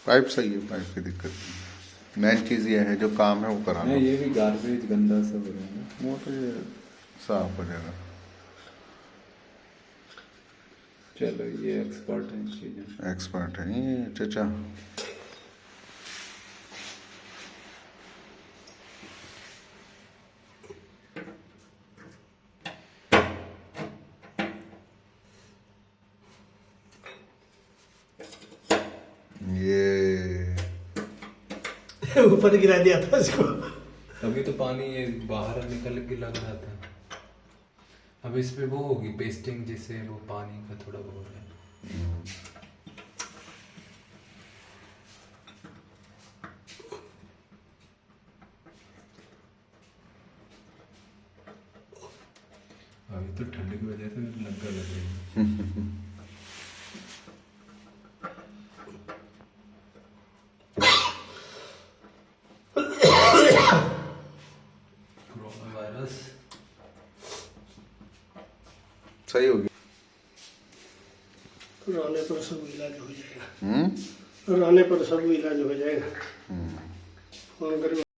Pipe सही है, pipe की दिक्कत नहीं। मेन चीज़ ये है जो काम है वो कराना। ये भी गार्बेज गंदा सब हो रहा है ना, वो तो ये साफ हो जाएगा। चलो ये एक्सपर्ट है चीज़ें, एक्सपर्ट है ये चाचा। ये ऊपर गिरा दिया था इसको। अभी तो पानी ये बाहर निकल के लग रहा था। अब इस पे वो होगी पेस्टिंग, जिससे वो पानी का थोड़ा वो हो रहा है। अभी तो ठंड की वजह से लग रही है। सही होगी। रहने पर सब इलाज हो जाएगा। रहने पर सब इलाज हो जाएगा। फोन करके